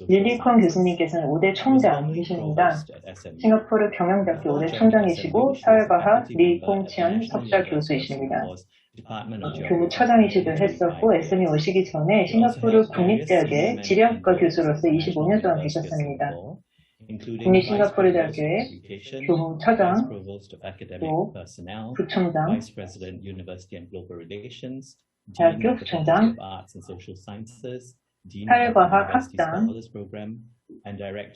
릴리 콩 교수님께서는 5대 총장이십니다. 싱가포르 경영대학교 5대 총장이시고 사회과학 리콩치안 석좌 교수이십니다. 교무처장이시기도 했었고 SME 오시기 전에 싱가포르 국립대학의 지리학과 교수로서 25년 동안 계셨습니다. 국립 싱가포르 대학교의 교무처장, 또 부총장, 대학교 부총장, 사회과학 학장,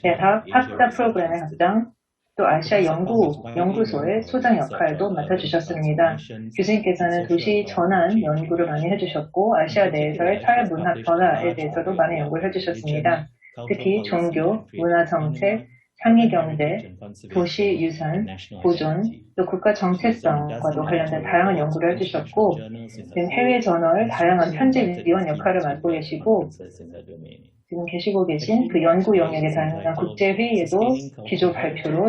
대학 학사 프로그램의 학장, 또 아시아 연구소의 소장 역할도 맡아주셨습니다. 교수님께서는 도시 전환 연구를 많이 해주셨고 아시아 내에서의 사회 문화 변화에 대해서도 많은 연구를 해주셨습니다. 특히 종교, 문화 정책, 상위 경제, 도시 유산, 보존, 또 국가 정체성과도 관련된 다양한 연구를 해주셨고 지금 해외 저널 다양한 편집위원 역할을 맡고 계시고 지금 계시고 계신 그 연구 영역에 다양한 국제회의에도 기조 발표로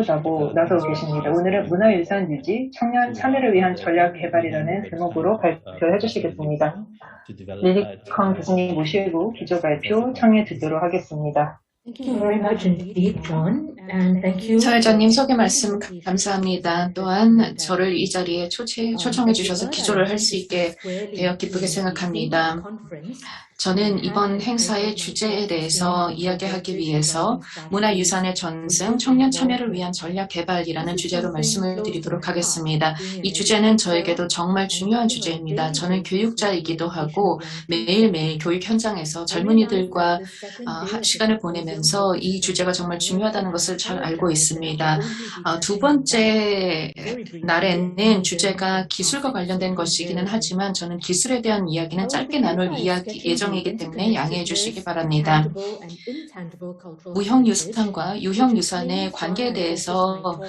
나서고 계십니다. 오늘은 문화유산 유지, 청년 참여를 위한 전략 개발이라는 제목으로 발표해 주시겠습니다. 릴리 콩 교수님 모시고 기조 발표 청해 듣도록 하겠습니다. Thank you very much indeed, John, and thank you. 사회자님 소개 말씀 감사합니다. 또한 저를 이 자리에 초청해 주셔서 기조를 할 수 있게 되어 기쁘게 생각합니다. 저는 이번 행사의 주제에 대해서 이야기하기 위해서 문화유산의 전승, 청년 참여를 위한 전략 개발이라는 주제로 말씀을 드리도록 하겠습니다. 이 주제는 저에게도 정말 중요한 주제입니다. 저는 교육자이기도 하고 매일매일 교육 현장에서 젊은이들과 시간을 보내면서 이 주제가 정말 중요하다는 것을 잘 알고 있습니다. 두 번째 날에는 주제가 기술과 관련된 것이기는 하지만 저는 기술에 대한 이야기는 짧게 나눌 예정이기 때문에 양해해 주시기 바랍니다. 무형유산과 유형유산의 관계에 대해서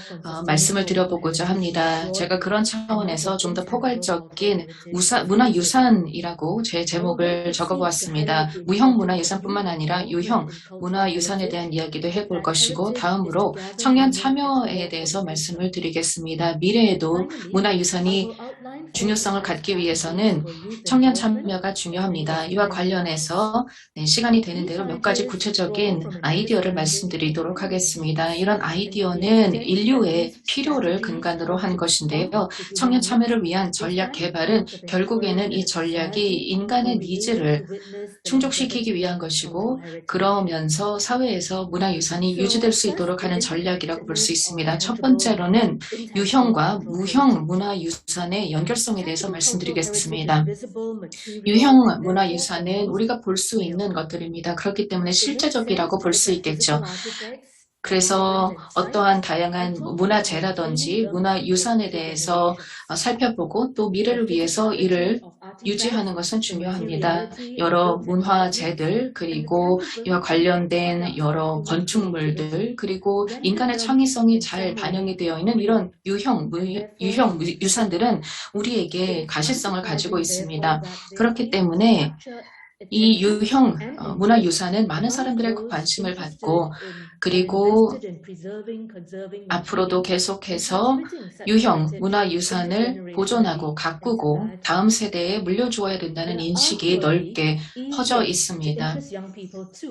말씀을 드려보고자 합니다. 제가 그런 차원에서 좀 더 포괄적인 문화유산이라고 제 제목을 적어보았습니다. 무형문화유산뿐만 아니라 유형 문화유산에 대한 이야기도 해볼 것이고 다음으로 청년 참여에 대해서 말씀을 드리겠습니다. 미래에도 문화유산이 중요성을 갖기 위해서는 청년 참여가 중요합니다. 이와 관련해서 시간이 되는 대로 몇 가지 구체적인 아이디어를 말씀드리도록 하겠습니다. 이런 아이디어는 인류의 필요를 근간으로 한 것인데요. 청년 참여를 위한 전략 개발은 결국에는 이 전략이 인간의 니즈를 충족시키기 위한 것이고 그러면서 사회에서 문화유산이 유지될 수 있도록 하는 전략이라고 볼 수 있습니다. 첫 번째로는 유형과 무형 문화유산의 연결성에 대해서 말씀드리겠습니다. 유형 문화유산은 우리가 볼 수 있는 것들입니다. 그렇기 때문에 실제적이라고 볼 수 있겠죠. 그래서 어떠한 다양한 문화재라든지 문화유산에 대해서 살펴보고 또 미래를 위해서 이를 유지하는 것은 중요합니다. 여러 문화재들 그리고 이와 관련된 여러 건축물들 그리고 인간의 창의성이 잘 반영이 되어 있는 이런 유형 유산들은 우리에게 가시성을 가지고 있습니다. 그렇기 때문에 이 유형 문화유산은 많은 사람들의 관심을 받고 그리고 앞으로도 계속해서 유형 문화유산을 보존하고 가꾸고 다음 세대에 물려주어야 된다는 인식이 넓게 퍼져 있습니다.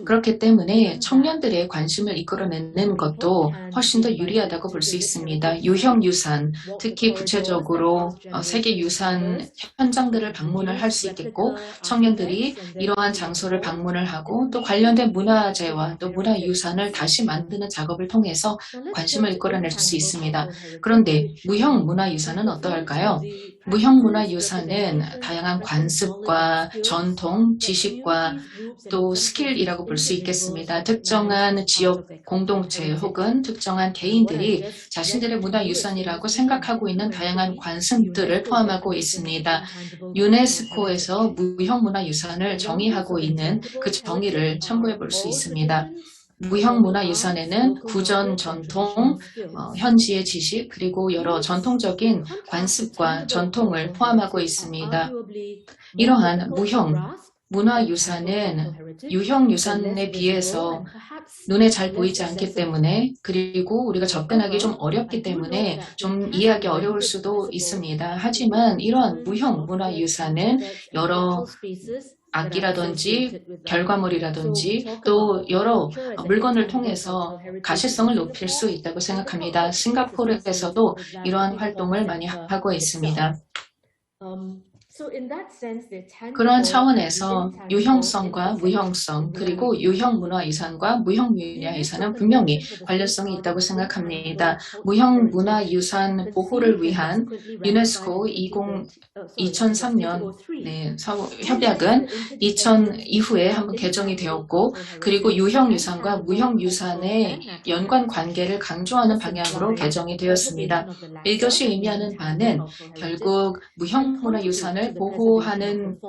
그렇기 때문에 청년들의 관심을 이끌어내는 것도 훨씬 더 유리하다고 볼 수 있습니다. 유형 유산, 특히 구체적으로 세계유산 현장들을 방문을 할 수 있겠고 청년들이 이러한 장소를 방문을 하고 또 관련된 문화재와 또 문화유산을 다시 만드는 작업을 통해서 관심을 이끌어낼 수 있습니다. 그런데 무형 문화유산은 어떠할까요? 무형 문화유산은 다양한 관습과 전통, 지식과 또 스킬이라고 볼 수 있겠습니다. 특정한 지역 공동체 혹은 특정한 개인들이 자신들의 문화유산이라고 생각하고 있는 다양한 관습들을 포함하고 있습니다. 유네스코에서 무형 문화유산을 정의하고 있는 그 정의를 참고해 볼 수 있습니다. 무형 문화유산에는 구전 전통, 현지의 지식, 그리고 여러 전통적인 관습과 전통을 포함하고 있습니다. 이러한 무형 문화유산은 유형 유산에 비해서 눈에 잘 보이지 않기 때문에 그리고 우리가 접근하기 좀 어렵기 때문에 좀 이해하기 어려울 수도 있습니다. 하지만 이러한 무형 문화유산은 여러 악기라든지 결과물이라든지 또 여러 물건을 통해서 가시성을 높일 수 있다고 생각합니다. 싱가포르에서도 이러한 활동을 많이 하고 있습니다. 그런 차원에서 유형성과 무형성 그리고 유형문화유산과 무형문화유산은 분명히 관련성이 있다고 생각합니다. 무형문화유산 보호를 위한 유네스코 2003년 협약은 2000 이후에 한번 개정이 되었고 그리고 유형유산과 무형유산의 연관 관계를 강조하는 방향으로 개정이 되었습니다. 이것이 의미하는 바는 결국 무형문화유산을 보호하는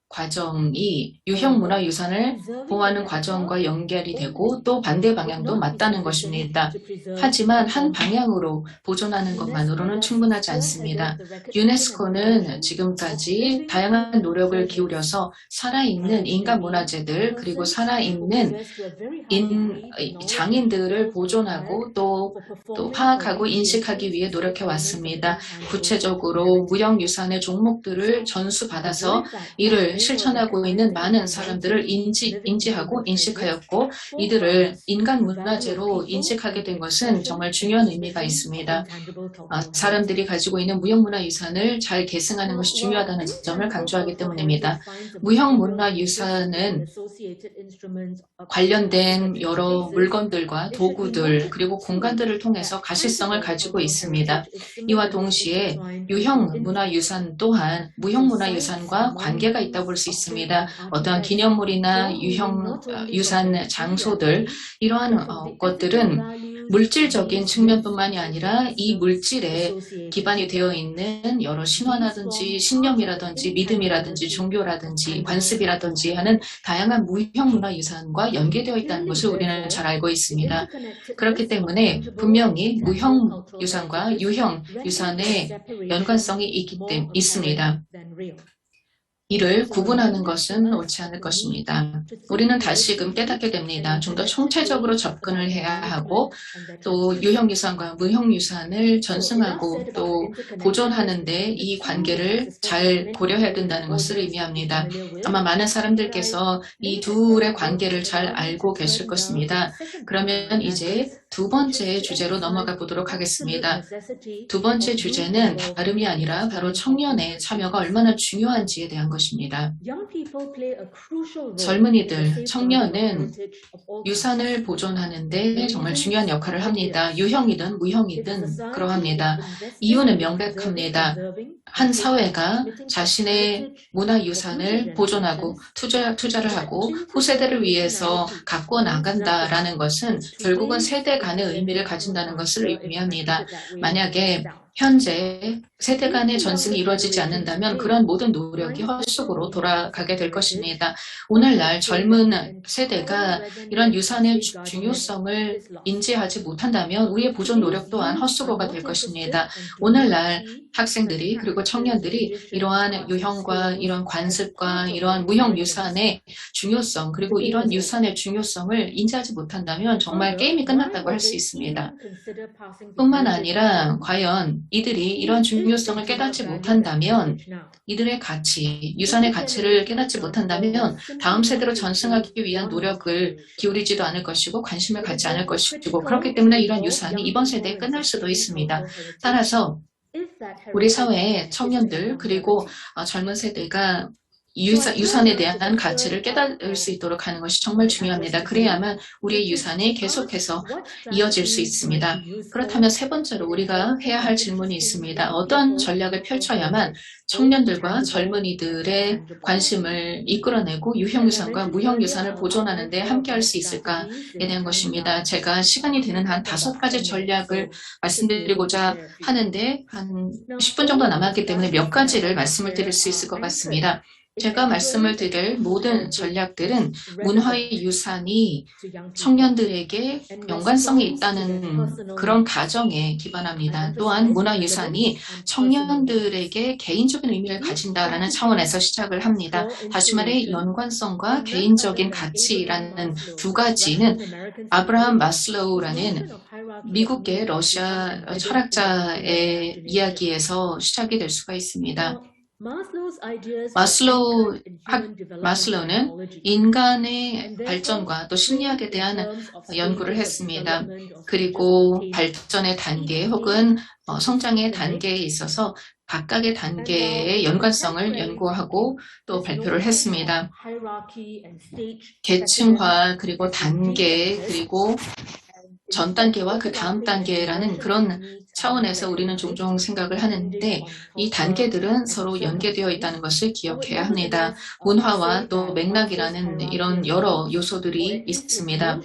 과정이 유형문화유산을 보호하는 과정과 연결이 되고 또 반대 방향도 맞다는 것입니다. 하지만 한 방향으로 보존하는 것만으로는 충분하지 않습니다. 유네스코는 지금까지 다양한 노력을 기울여서 살아있는 인간 문화재들 그리고 살아있는 장인들을 보존하고 또 파악하고 인식하기 위해 노력해 왔습니다. 구체적으로 무형유산의 종목들을 전수받아서 이를 실천하고 있는 많은 사람들을 인지하고 인식하였고 이들을 인간 문화재로 인식하게 된 것은 정말 중요한 의미가 있습니다. 사람들이 가지고 있는 무형문화유산을 잘 계승하는 것이 중요하다는 점을 강조하기 때문입니다. 무형문화유산은 관련된 여러 물건들과 도구들 그리고 공간들을 통해서 가시성을 가지고 있습니다. 이와 동시에 유형문화유산 또한 무형문화유산과 관계가 있다고 볼 수 있습니다. 어떠한 기념물이나 유형유산 장소들 이러한 것들은 물질적인 측면뿐만이 아니라 이 물질에 기반이 되어 있는 여러 신화라든지 신념이라든지 믿음이라든지 종교라든지 관습이라든지 하는 다양한 무형문화유산과 연계되어 있다는 것을 우리는 잘 알고 있습니다. 그렇기 때문에 분명히 무형유산과 유형유산의 연관성이 있습니다. 이를 구분하는 것은 옳지 않을 것입니다. 우리는 다시금 깨닫게 됩니다. 좀 더 총체적으로 접근을 해야 하고 또 유형유산과 무형유산을 전승하고 또 보존하는 데 이 관계를 잘 고려해야 된다는 것을 의미합니다. 아마 많은 사람들께서 이 둘의 관계를 잘 알고 계실 것입니다. 그러면 이제 두 번째 주제로 넘어가 보도록 하겠습니다. 두 번째 주제는 다름이 아니라 바로 청년의 참여가 얼마나 중요한지에 대한 것입니다. 젊은이들, 청년은 유산을 보존하는 데 정말 중요한 역할을 합니다. 유형이든 무형이든 그러합니다. 이유는 명백합니다. 한 사회가 자신의 문화유산을 보존하고 투자를 하고 후세대를 위해서 갖고 나간다라는 것은 결국은 세대 간의 의미를 가진다는 것을 의미합니다. 만약에 현재 세대 간의 전승이 이루어지지 않는다면 그런 모든 노력이 헛수고로 돌아가게 될 것입니다. 오늘날 젊은 세대가 이런 유산의 중요성을 인지하지 못한다면 우리의 보존 노력 또한 헛수고가 될 것입니다. 오늘날 학생들이 그리고 청년들이 이러한 유형과 이런 관습과 이러한 무형유산의 중요성 그리고 이런 유산의 중요성을 인지하지 못한다면 정말 게임이 끝났다고 할 수 있습니다. 뿐만 아니라 과연 이들이 이런 중요성을 깨닫지 못한다면 이들의 가치, 유산의 가치를 깨닫지 못한다면 다음 세대로 전승하기 위한 노력을 기울이지도 않을 것이고 관심을 갖지 않을 것이고 그렇기 때문에 이런 유산이 이번 세대에 끝날 수도 있습니다. 따라서 우리 사회의 청년들 그리고 젊은 세대가 유산에 대한 가치를 깨달을 수 있도록 하는 것이 정말 중요합니다. 그래야만 우리의 유산이 계속해서 이어질 수 있습니다. 그렇다면 세 번째로 우리가 해야 할 질문이 있습니다. 어떤 전략을 펼쳐야만 청년들과 젊은이들의 관심을 이끌어내고 유형유산과 무형유산을 보존하는 데 함께할 수 있을까에 대한 것입니다. 제가 시간이 되는 한 5가지 전략을 말씀드리고자 하는데 한 10분 정도 남았기 때문에 몇 가지를 말씀을 드릴 수 있을 것 같습니다. 제가 말씀을 드릴 모든 전략들은 문화의 유산이 청년들에게 연관성이 있다는 그런 가정에 기반합니다. 또한 문화유산이 청년들에게 개인적인 의미를 가진다라는 차원에서 시작을 합니다. 다시 말해 연관성과 개인적인 가치라는 두 가지는 아브라함 마슬로우라는 미국계 러시아 철학자의 이야기에서 시작이 될 수가 있습니다. 마슬로우는 인간의 발전과 또 심리학에 대한 연구를 했습니다. 그리고 발전의 단계 혹은 성장의 단계에 있어서 각각의 단계의 연관성을 연구하고 또 발표를 했습니다. 계층화 그리고 단계 그리고 전 단계와 그 다음 단계라는 그런 차원에서 우리는 종종 생각을 하는데 이 단계들은 서로 연계되어 있다는 것을 기억해야 합니다. 문화와 또 맥락이라는 이런 여러 요소들이 있습니다.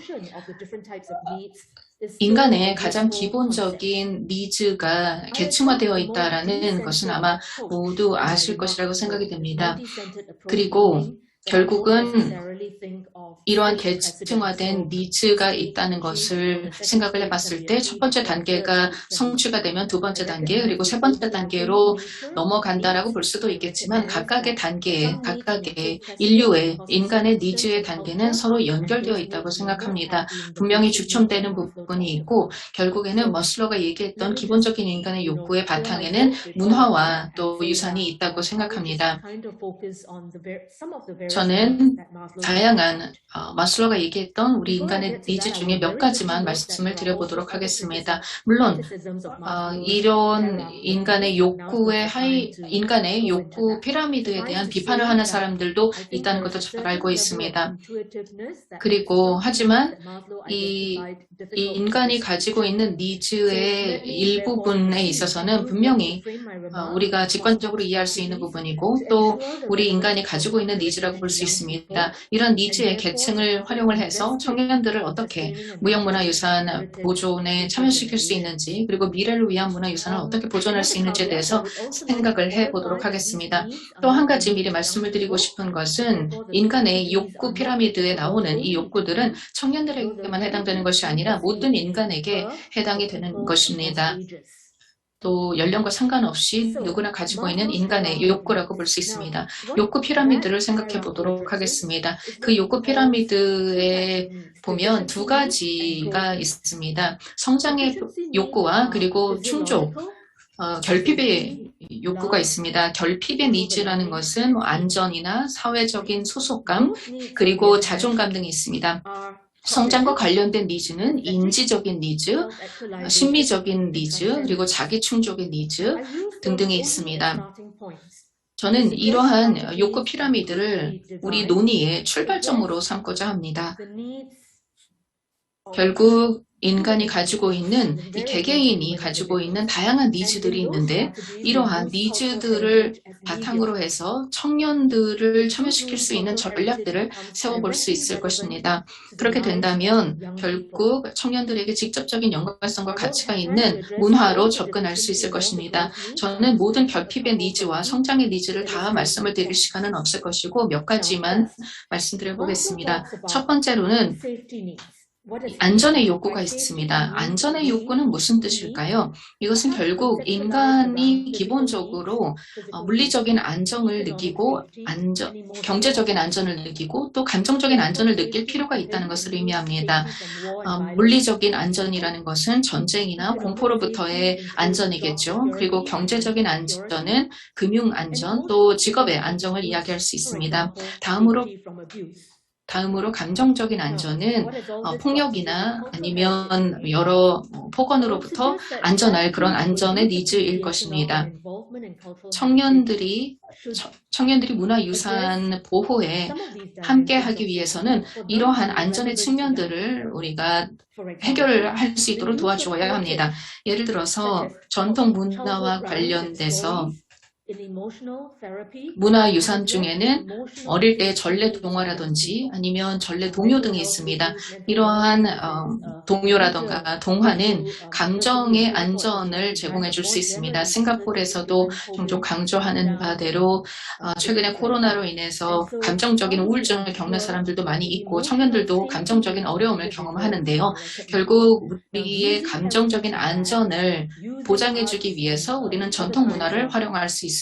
인간의 가장 기본적인 니즈가 계층화되어 있다는 것은 아마 모두 아실 것이라고 생각이 됩니다. 그리고 결국은 이러한 계층화된 니즈가 있다는 것을 생각을 해봤을 때 첫 번째 단계가 성취가 되면 두 번째 단계 그리고 세 번째 단계로 넘어간다라고 볼 수도 있겠지만 각각의 단계에 각각의 인류의 인간의 니즈의 단계는 서로 연결되어 있다고 생각합니다. 분명히 주춤되는 부분이 있고 결국에는 머슬로가 얘기했던 기본적인 인간의 욕구의 바탕에는 문화와 또 유산이 있다고 생각합니다. 저는 다양한 마슬로가 얘기했던 우리 인간의 니즈 중에 몇 가지만 말씀을 드려보도록 하겠습니다. 물론 이런 인간의 욕구 피라미드에 대한 비판을 하는 사람들도 있다는 것도 잘 알고 있습니다. 그리고 하지만 이 인간이 가지고 있는 니즈의 일부분에 있어서는 분명히 우리가 직관적으로 이해할 수 있는 부분이고 또 우리 인간이 가지고 있는 니즈라고 볼 수 있습니다. 이런 니즈의 계층을 활용을 해서 청년들을 어떻게 무형문화유산 보존에 참여시킬 수 있는지 그리고 미래를 위한 문화유산을 어떻게 보존할 수 있는지에 대해서 생각을 해보도록 하겠습니다. 또 한 가지 미리 말씀을 드리고 싶은 것은 인간의 욕구 피라미드에 나오는 이 욕구들은 청년들에게만 해당되는 것이 아니라 모든 인간에게 해당이 되는 것입니다. 또 연령과 상관없이 누구나 가지고 있는 인간의 욕구라고 볼 수 있습니다. 욕구 피라미드를 생각해 보도록 하겠습니다. 그 욕구 피라미드에 보면 두 가지가 있습니다. 성장의 욕구와 그리고 충족, 결핍의 욕구가 있습니다. 결핍의 니즈라는 것은 안전이나 사회적인 소속감 그리고 자존감 등이 있습니다. 성장과 관련된 니즈는 인지적인 니즈, 심미적인 니즈, 그리고 자기 충족의 니즈 등등이 있습니다. 저는 이러한 욕구 피라미드를 우리 논의의 출발점으로 삼고자 합니다. 결국 인간이 가지고 있는, 이 개개인이 가지고 있는 다양한 니즈들이 있는데 이러한 니즈들을 바탕으로 해서 청년들을 참여시킬 수 있는 전략들을 세워볼 수 있을 것입니다. 그렇게 된다면 결국 청년들에게 직접적인 연관성과 가치가 있는 문화로 접근할 수 있을 것입니다. 저는 모든 결핍의 니즈와 성장의 니즈를 다 말씀을 드릴 시간은 없을 것이고 몇 가지만 말씀드려보겠습니다. 첫 번째로는 안전의 욕구가 있습니다. 안전의 욕구는 무슨 뜻일까요? 이것은 결국 인간이 기본적으로 물리적인 안정을 느끼고 경제적인 안전을 느끼고 또 감정적인 안전을 느낄 필요가 있다는 것을 의미합니다. 물리적인 안전이라는 것은 전쟁이나 공포로부터의 안전이겠죠. 그리고 경제적인 안전은 금융 안전 또 직업의 안정을 이야기할 수 있습니다. 다음으로 감정적인 안전은 폭력이나 아니면 여러 폭언으로부터 안전할 그런 안전의 니즈일 것입니다. 청년들이 문화유산 보호에 함께하기 위해서는 이러한 안전의 측면들을 우리가 해결할 수 있도록 도와주어야 합니다. 예를 들어서 전통 문화와 관련돼서 문화유산 중에는 어릴 때 전래 동화라든지 아니면 전래 동요 등이 있습니다. 이러한 동요라든가 동화는 감정의 안전을 제공해 줄 수 있습니다. 싱가포르에서도 종종 강조하는 바대로 최근에 코로나로 인해서 감정적인 우울증을 겪는 사람들도 많이 있고 청년들도 감정적인 어려움을 경험하는데요. 결국 우리의 감정적인 안전을 보장해 주기 위해서 우리는 전통 문화를 활용할 수 있습니다.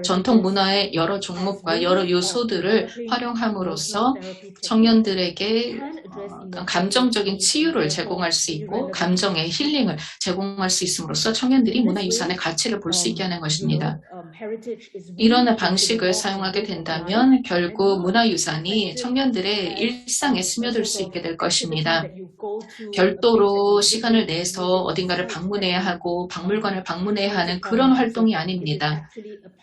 전통 문화의 여러 종목과 여러 요소들을 활용함으로써 청년들에게 감정적인 치유를 제공할 수 있고 감정의 힐링을 제공할 수 있음으로써 청년들이 문화유산의 가치를 볼 수 있게 하는 것입니다. 이런 방식을 사용하게 된다면 결국 문화유산이 청년들의 일상에 스며들 수 있게 될 것입니다. 별도로 시간을 내서 어딘가를 방문해야 하고 박물관을 방문해야 하는 그런 활동이 아닙니다.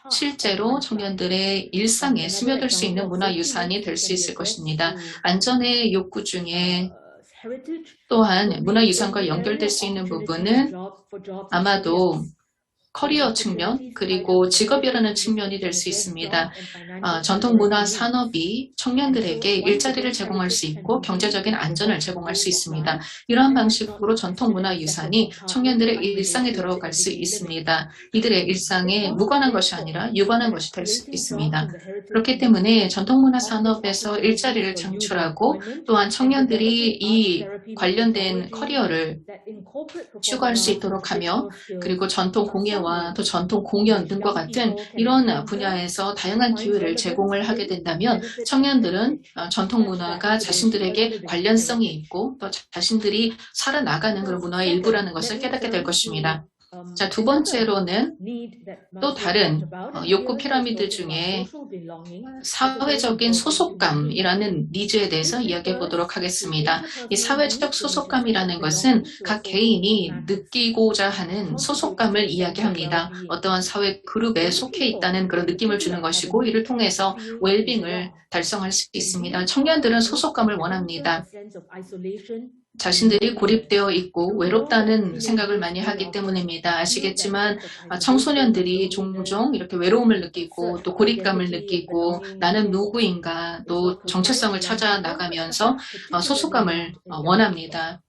실제로 청년들의 일상에 스며들 수 있는 문화유산이 될 수 있을 것입니다. 안전의 욕구 중에 또한 문화유산과 연결될 수 있는 부분은 아마도 커리어 측면 그리고 직업이라는 측면이 될 수 있습니다. 전통 문화 산업이 청년들에게 일자리를 제공할 수 있고 경제적인 안전을 제공할 수 있습니다. 이러한 방식으로 전통 문화 유산이 청년들의 일상에 들어갈 수 있습니다. 이들의 일상에 무관한 것이 아니라 유관한 것이 될 수 있습니다. 그렇기 때문에 전통 문화 산업에서 일자리를 창출하고 또한 청년들이 이 관련된 커리어를 추구할 수 있도록 하며 그리고 전통 공예와 또 전통 공연 등과 같은 이런 분야에서 다양한 기회를 제공을 하게 된다면 청년들은 전통 문화가 자신들에게 관련성이 있고 또 자신들이 살아나가는 그런 문화의 일부라는 것을 깨닫게 될 것입니다. 자, 두 번째로는 또 다른 욕구 피라미드 중에 사회적인 소속감이라는 니즈에 대해서 이야기해 보도록 하겠습니다. 이 사회적 소속감이라는 것은 각 개인이 느끼고자 하는 소속감을 이야기합니다. 어떠한 사회 그룹에 속해 있다는 그런 느낌을 주는 것이고 이를 통해서 웰빙을 달성할 수 있습니다. 청년들은 소속감을 원합니다. 자신들이 고립되어 있고 외롭다는 생각을 많이 하기 때문입니다. 아시겠지만 청소년들이 종종 이렇게 외로움을 느끼고 또 고립감을 느끼고 나는 누구인가 또 정체성을 찾아 나가면서 소속감을 원합니다.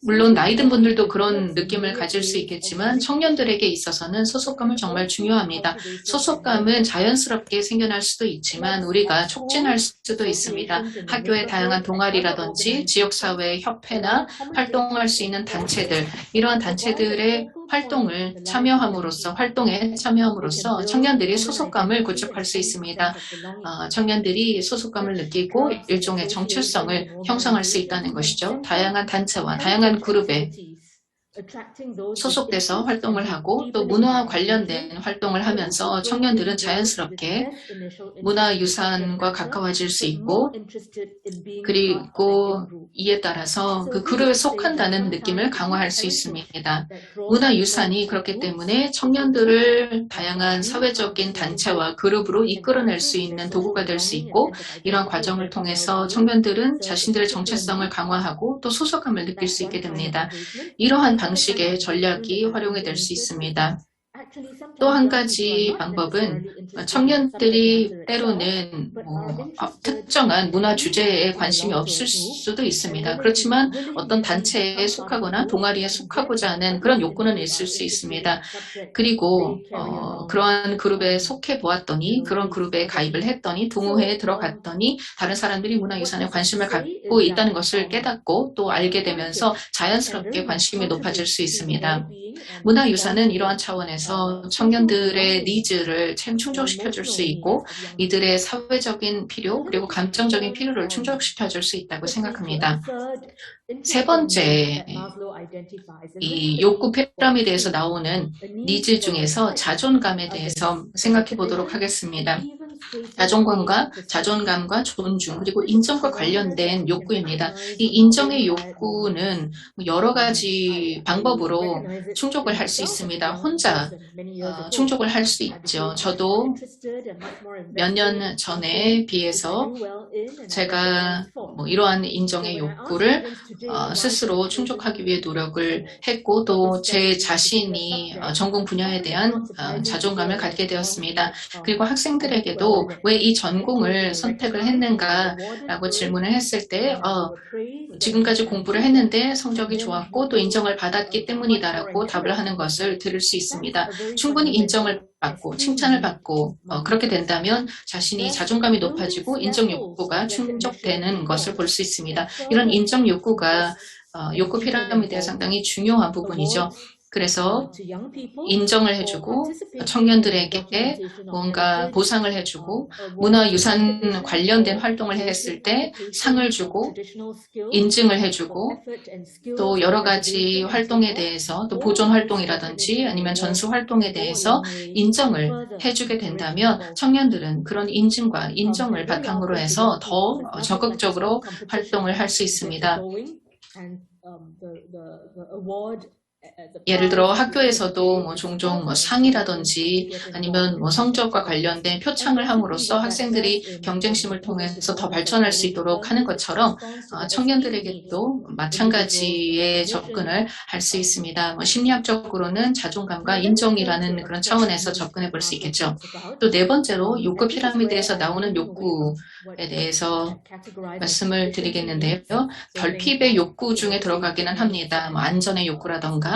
물론 나이 든 분들도 그런 느낌을 가질 수 있겠지만 청년들에게 있어서는 소속감은 정말 중요합니다. 소속감은 자연스럽게 생겨날 수도 있지만 우리가 촉진할 수도 있습니다. 학교의 다양한 동아리라든지 지역사회 협회나 활동할 수 있는 단체들, 이러한 단체들의 활동에 참여함으로써 청년들이 소속감을 구축할 수 있습니다. 청년들이 소속감을 느끼고 일종의 정체성을 형성할 수 있다는 것이죠. 다양한 단체와 다양한 그룹에 소속돼서 활동을 하고 또 문화와 관련된 활동을 하면서 청년들은 자연스럽게 문화유산과 가까워질 수 있고 그리고 이에 따라서 그 그룹에 속한다는 느낌을 강화할 수 있습니다. 문화유산이 그렇기 때문에 청년들을 다양한 사회적인 단체와 그룹으로 이끌어낼 수 있는 도구가 될 수 있고 이러한 과정을 통해서 청년들은 자신들의 정체성을 강화하고 또 소속감을 느낄 수 있게 됩니다. 이러한 방식의 전략이 활용이 될 수 있습니다. 또 한 가지 방법은 청년들이 때로는 특정한 문화 주제에 관심이 없을 수도 있습니다. 그렇지만 어떤 단체에 속하거나 동아리에 속하고자 하는 그런 욕구는 있을 수 있습니다. 그리고 그러한 그룹에 속해 보았더니 그런 그룹에 가입을 했더니 동호회에 들어갔더니 다른 사람들이 문화유산에 관심을 갖고 있다는 것을 깨닫고 또 알게 되면서 자연스럽게 관심이 높아질 수 있습니다. 문화유산은 이러한 차원에서 청년들의 니즈를 충족시켜 줄 수 있고 이들의 사회적인 필요 그리고 감정적인 필요를 충족시켜 줄 수 있다고 생각합니다. 세 번째, 이 욕구 피라미드에서 나오는 니즈 중에서 자존감에 대해서 생각해 보도록 하겠습니다. 자존감과 존중 그리고 인정과 관련된 욕구입니다. 이 인정의 욕구는 여러 가지 방법으로 충족을 할 수 있습니다. 혼자 충족을 할 수 있죠. 저도 몇 년 전에 비해서 제가 이러한 인정의 욕구를 스스로 충족하기 위해 노력을 했고 또 제 자신이 전공 분야에 대한 자존감을 갖게 되었습니다. 그리고 학생들에게도 왜 이 전공을 선택을 했는가라고 질문을 했을 때 지금까지 공부를 했는데 성적이 좋았고 또 인정을 받았기 때문이다라고 답을 하는 것을 들을 수 있습니다. 충분히 인정을 받고 칭찬을 받고 그렇게 된다면 자신이 자존감이 높아지고 인정 욕구가 충족되는 것을 볼 수 있습니다. 이런 인정 욕구가 욕구 피라미드에 상당히 중요한 부분이죠. 그래서 인정을 해주고 청년들에게 뭔가 보상을 해주고 문화유산 관련된 활동을 했을 때 상을 주고 인증을 해주고 또 여러 가지 활동에 대해서 또 보존 활동이라든지 아니면 전수 활동에 대해서 인정을 해주게 된다면 청년들은 그런 인증과 인정을 바탕으로 해서 더 적극적으로 활동을 할 수 있습니다. 예를 들어 학교에서도 뭐 종종 뭐 상이라든지 아니면 뭐 성적과 관련된 표창을 함으로써 학생들이 경쟁심을 통해서 더 발전할 수 있도록 하는 것처럼 청년들에게도 마찬가지의 접근을 할 수 있습니다. 뭐 심리학적으로는 자존감과 인정이라는 그런 차원에서 접근해 볼 수 있겠죠. 또 네 번째로 욕구 피라미드에서 나오는 욕구에 대해서 말씀을 드리겠는데요. 결핍의 욕구 중에 들어가기는 합니다. 뭐 안전의 욕구라던가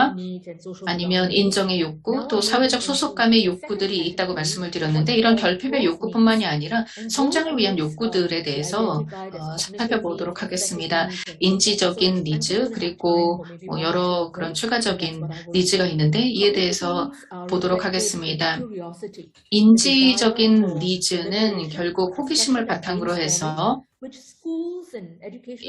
아니면 인정의 욕구, 또 사회적 소속감의 욕구들이 있다고 말씀을 드렸는데 이런 결핍의 욕구뿐만이 아니라 성장을 위한 욕구들에 대해서 살펴보도록 하겠습니다. 인지적인 니즈 그리고 여러 그런 추가적인 니즈가 있는데 이에 대해서 보도록 하겠습니다. 인지적인 니즈는 결국 호기심을 바탕으로 해서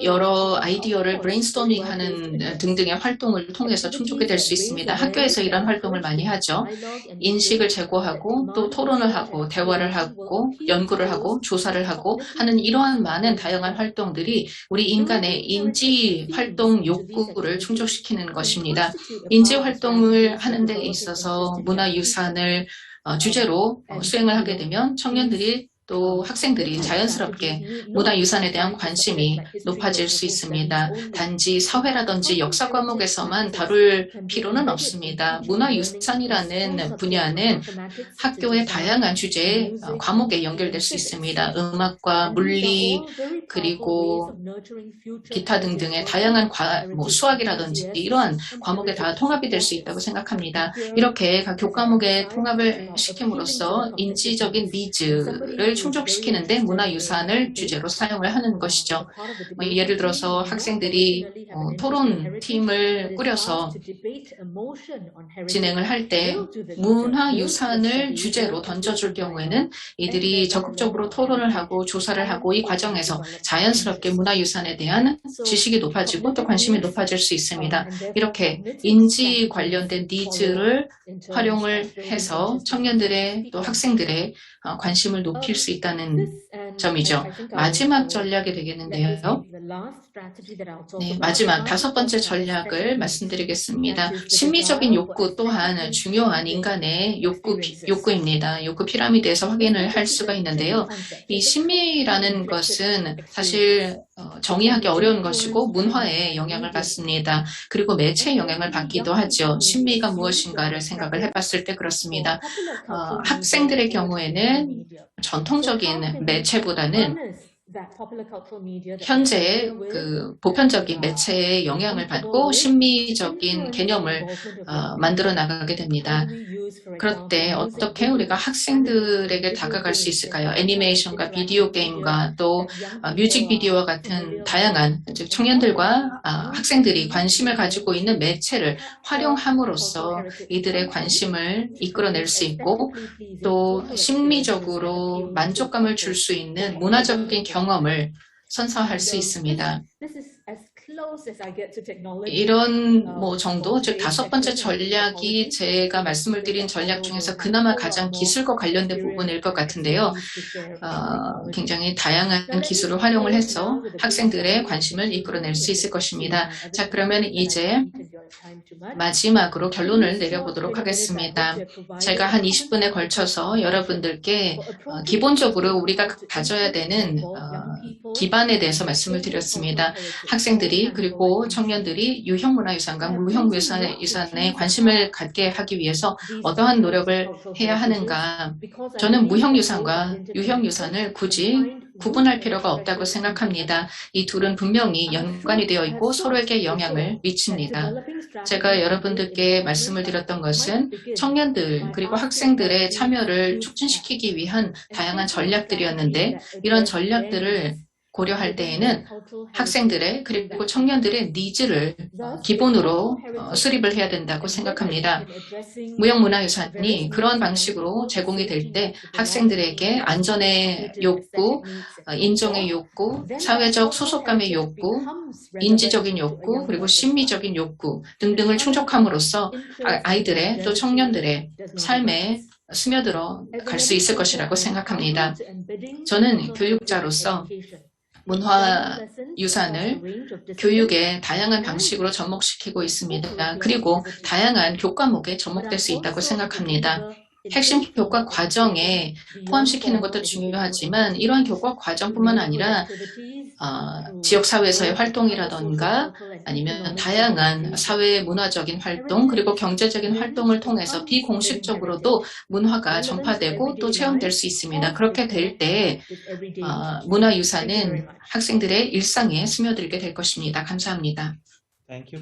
여러 아이디어를 브레인스토밍하는 등등의 활동을 통해서 충족이 될 수 있습니다. 학교에서 이런 활동을 많이 하죠. 인식을 제고하고 또 토론을 하고 대화를 하고 연구를 하고 조사를 하고 하는 이러한 많은 다양한 활동들이 우리 인간의 인지 활동 욕구를 충족시키는 것입니다. 인지 활동을 하는 데 있어서 문화유산을 주제로 수행을 하게 되면 청년들이 또 학생들이 자연스럽게 문화유산에 대한 관심이 높아질 수 있습니다. 단지 사회라든지 역사 과목에서만 다룰 필요는 없습니다. 문화유산이라는 분야는 학교의 다양한 주제 과목에 연결될 수 있습니다. 음악과 물리 그리고 기타 등등의 다양한 수학이라든지 이러한 과목에 다 통합이 될 수 있다고 생각합니다. 이렇게 각 교과목에 통합을 시킴으로써 인지적인 니즈를 충족시키는데 문화유산을 주제로 사용을 하는 것이죠. 예를 들어서 학생들이 토론팀을 꾸려서 진행을 할 때 문화유산을 주제로 던져줄 경우에는 이들이 적극적으로 토론을 하고 조사를 하고 이 과정에서 자연스럽게 문화유산에 대한 지식이 높아지고 또 관심이 높아질 수 있습니다. 이렇게 인지 관련된 니즈를 활용을 해서 청년들의 또 학생들의 관심을 높일 수 있다는 점이죠. 마지막 전략이 되겠는데요. 네, 마지막 다섯 번째 전략을 말씀드리겠습니다. 심미적인 욕구 또한 중요한 인간의 욕구입니다. 욕구 피라미드에서 확인을 할 수가 있는데요. 이 심미라는 것은 사실 정의하기 어려운 것이고 문화에 영향을 받습니다. 그리고 매체에 영향을 받기도 하죠. 심미가 무엇인가를 생각을 해봤을 때 그렇습니다. 학생들의 경우에는 전통적인 매체보다는 현재 그 보편적인 매체의 영향을 받고 심미적인 개념을 만들어 나가게 됩니다. 그럴 때 어떻게 우리가 학생들에게 다가갈 수 있을까요? 애니메이션과 비디오 게임과 또 뮤직비디오와 같은 다양한 즉 청년들과 학생들이 관심을 가지고 있는 매체를 활용함으로써 이들의 관심을 이끌어낼 수 있고 또 심미적으로 만족감을 줄 수 있는 문화적인 경험을 선사할 수 있습니다. 이런 정도, 즉 다섯 번째 전략이 제가 말씀을 드린 전략 중에서 그나마 가장 기술과 관련된 부분일 것 같은데요. 굉장히 다양한 기술을 활용을 해서 학생들의 관심을 이끌어낼 수 있을 것입니다. 자, 그러면 이제 마지막으로 결론을 내려보도록 하겠습니다. 제가 한 20분에 걸쳐서 여러분들께 기본적으로 우리가 가져야 되는 기반에 대해서 말씀을 드렸습니다. 학생들이 그리고 청년들이 유형문화유산과 무형유산에 관심을 갖게 하기 위해서 어떠한 노력을 해야 하는가. 저는 무형유산과 유형유산을 굳이 구분할 필요가 없다고 생각합니다. 이 둘은 분명히 연관이 되어 있고 서로에게 영향을 미칩니다. 제가 여러분들께 말씀을 드렸던 것은 청년들 그리고 학생들의 참여를 촉진시키기 위한 다양한 전략들이었는데 이런 전략들을 고려할 때에는 학생들의 그리고 청년들의 니즈를 기본으로 수립을 해야 된다고 생각합니다. 무형문화유산이 그런 방식으로 제공이 될 때 학생들에게 안전의 욕구, 인정의 욕구, 사회적 소속감의 욕구, 인지적인 욕구, 그리고 심미적인 욕구 등등을 충족함으로써 아이들의 또 청년들의 삶에 스며들어 갈 수 있을 것이라고 생각합니다. 저는 교육자로서 문화유산을 교육의 다양한 방식으로 접목시키고 있습니다. 그리고 다양한 교과목에 접목될 수 있다고 생각합니다. 핵심 교과 과정에 포함시키는 것도 중요하지만 이러한 교과 과정뿐만 아니라 지역사회에서의 활동이라던가 아니면 다양한 사회 문화적인 활동 그리고 경제적인 활동을 통해서 비공식적으로도 문화가 전파되고 또 체험될 수 있습니다. 그렇게 될 때 문화유산은 학생들의 일상에 스며들게 될 것입니다. 감사합니다.